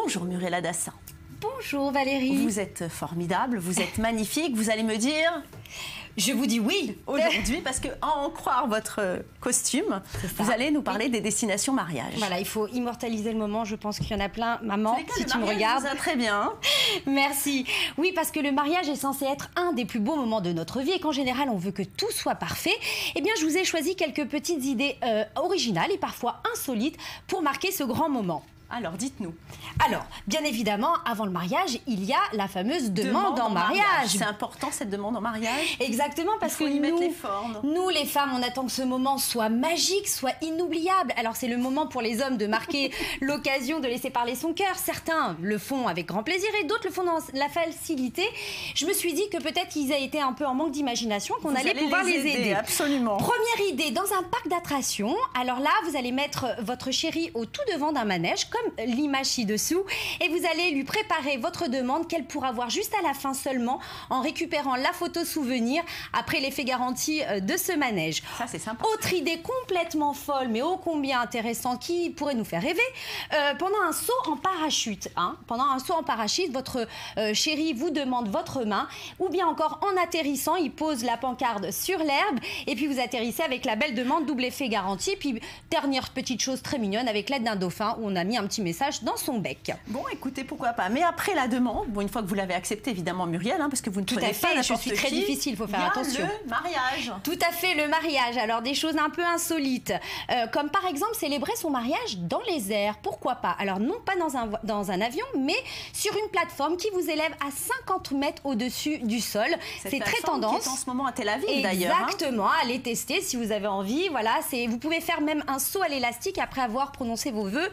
Bonjour Muriel Hadassin. Bonjour Valérie. Vous êtes formidable, vous êtes magnifique, vous allez me dire... Je vous dis oui aujourd'hui parce que, à en croire votre costume, vous allez nous parler des destinations mariage. Voilà, il faut immortaliser le moment. Je pense qu'il y en a plein. Maman, si tu me regardes. Ça très bien. Merci. Oui, parce que le mariage est censé être un des plus beaux moments de notre vie et qu'en général, on veut que tout soit parfait. Eh bien, je vous ai choisi quelques petites idées originales et parfois insolites pour marquer ce grand moment. Alors, dites-nous. Alors, bien évidemment, avant le mariage, il y a la fameuse demande en mariage. C'est important, cette demande en mariage. Exactement, parce que nous, les femmes, on attend que ce moment soit magique, soit inoubliable. Alors, c'est le moment pour les hommes de marquer l'occasion de laisser parler son cœur. Certains le font avec grand plaisir et d'autres le font dans la facilité. Je me suis dit que peut-être qu'ils avaient été un peu en manque d'imagination, qu'on allait pouvoir les aider. Absolument. Première idée, dans un parc d'attractions. Alors là, vous allez mettre votre chérie au tout devant d'un manège, comme l'image ci-dessous, et vous allez lui préparer votre demande qu'elle pourra voir juste à la fin seulement en récupérant la photo souvenir après l'effet garanti de ce manège. Ça, c'est sympa. Autre idée complètement folle, mais ô combien intéressante, qui pourrait nous faire rêver, pendant un saut en parachute. Pendant un saut en parachute, votre chéri vous demande votre main, ou bien encore en atterrissant, il pose la pancarde sur l'herbe, et puis vous atterrissez avec la belle demande, double effet garanti. Puis dernière petite chose très mignonne, avec l'aide d'un dauphin, où on a mis un petit message dans son bec. Bon, écoutez, pourquoi pas. Mais après la demande, bon, une fois que vous l'avez accepté, évidemment, Muriel, parce que vous ne prenez pas n'importe qui. Je suis très difficile, il faut faire attention. Le mariage. Tout à fait, le mariage. Alors, des choses un peu insolites, comme par exemple célébrer son mariage dans les airs. Pourquoi pas? Alors, non pas dans un avion, mais sur une plateforme qui vous élève à 50 mètres au-dessus du sol. C'est très tendance. Qui est en ce moment à Tel Aviv, d'ailleurs. Exactement, allez tester si vous avez envie. Voilà, vous pouvez faire même un saut à l'élastique après avoir prononcé vos vœux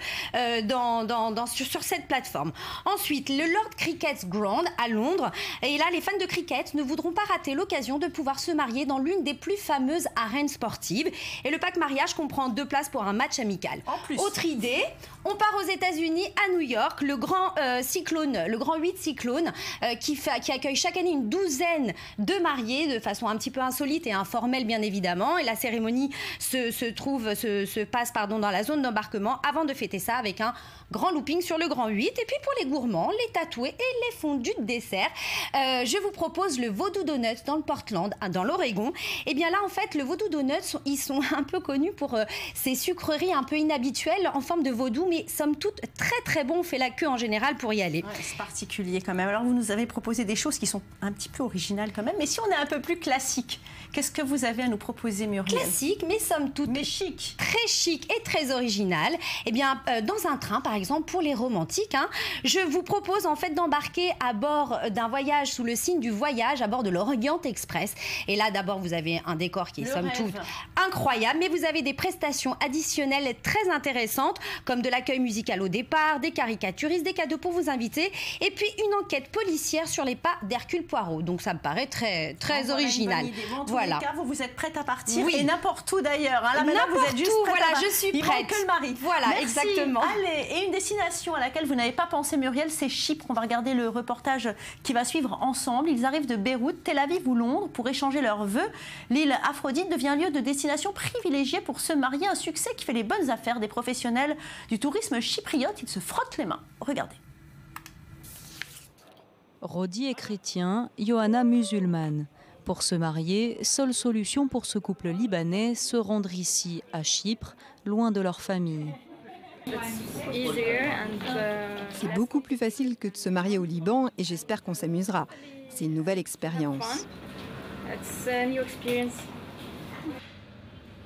sur cette plateforme. Ensuite, le Lord Cricket's Ground à Londres. Et là, les fans de cricket ne voudront pas rater l'occasion de pouvoir se marier dans l'une des plus fameuses arènes sportives. Et le pack mariage comprend 2 places pour un match amical. En plus. Autre idée, on part aux États-Unis, à New York, le grand cyclone, le grand 8 cyclone, qui accueille chaque année une douzaine de mariés de façon un petit peu insolite et informelle, bien évidemment. Et la cérémonie se passe dans la zone d'embarquement avant de fêter ça avec un grand looping sur le grand 8. Et puis pour les gourmands, les tatoués et les fondus de dessert, je vous propose le Voodoo Donuts dans le Portland, dans l'Oregon. Et bien là, en fait, le Voodoo Donuts, ils sont un peu connus pour ces sucreries un peu inhabituelles en forme de vaudou, mais somme toute très très bon. On fait la queue en général pour y aller. Ouais, c'est particulier quand même. Alors vous nous avez proposé des choses qui sont un petit peu originales quand même, mais si on est un peu plus classique, qu'est-ce que vous avez à nous proposer, Muriel? Classique, mais somme toute mais chic. Très chic et très original. Et bien, dans un train, par exemple, pour les romantiques, je vous propose en fait d'embarquer à bord d'un voyage sous le signe du voyage, à bord de l'Orient Express. Et là, d'abord, vous avez un décor qui est somme toute incroyable, mais vous avez des prestations additionnelles très intéressantes, comme de l'accueil musical au départ, des caricaturistes, des cadeaux pour vous inviter, et puis une enquête policière sur les pas d'Hercule Poirot. Donc ça me paraît très original. Voilà. Cas, vous êtes prête à partir, oui. Et n'importe où d'ailleurs. Là, maintenant, vous êtes juste prête je suis prête. Il manque que le mari. Voilà, merci. Exactement. Allez, et une destination à laquelle vous n'avez pas pensé, Muriel, c'est Chypre. On va regarder le reportage qui va suivre ensemble. Ils arrivent de Beyrouth, Tel Aviv ou Londres pour échanger leurs vœux. L'île Aphrodite devient lieu de destination privilégiée pour se marier. Un succès qui fait les bonnes affaires des professionnels du tourisme chypriote. Ils se frottent les mains. Regardez. Rodi est chrétien, Johanna musulmane. Pour se marier, seule solution pour ce couple libanais, se rendre ici, à Chypre, loin de leur famille. C'est beaucoup plus facile que de se marier au Liban et j'espère qu'on s'amusera. C'est une nouvelle expérience.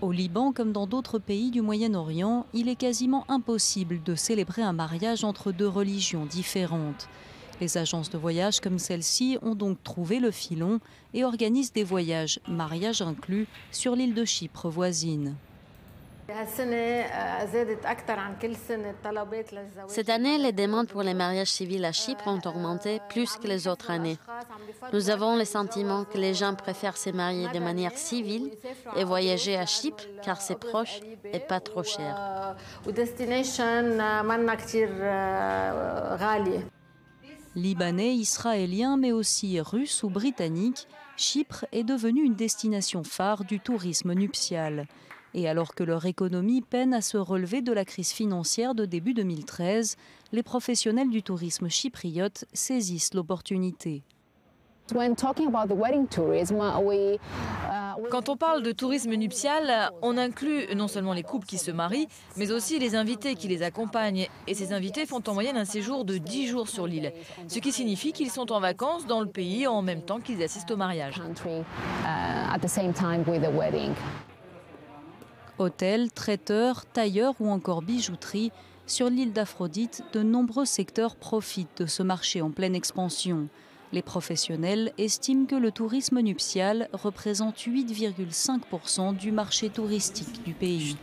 Au Liban, comme dans d'autres pays du Moyen-Orient, il est quasiment impossible de célébrer un mariage entre 2 religions différentes. Les agences de voyage comme celle-ci ont donc trouvé le filon et organisent des voyages, mariage inclus, sur l'île de Chypre voisine. Cette année, les demandes pour les mariages civils à Chypre ont augmenté plus que les autres années. Nous avons le sentiment que les gens préfèrent se marier de manière civile et voyager à Chypre car c'est proche et pas trop cher. Libanais, israéliens, mais aussi russes ou britanniques, Chypre est devenue une destination phare du tourisme nuptial. Et alors que leur économie peine à se relever de la crise financière de début 2013, les professionnels du tourisme chypriote saisissent l'opportunité. Quand on parle de tourisme nuptial, on inclut non seulement les couples qui se marient, mais aussi les invités qui les accompagnent. Et ces invités font en moyenne un séjour de 10 jours sur l'île, ce qui signifie qu'ils sont en vacances dans le pays en même temps qu'ils assistent au mariage. Hôtels, traiteurs, tailleurs ou encore bijouterie, sur l'île d'Aphrodite, de nombreux secteurs profitent de ce marché en pleine expansion. Les professionnels estiment que le tourisme nuptial représente 8,5% du marché touristique du pays.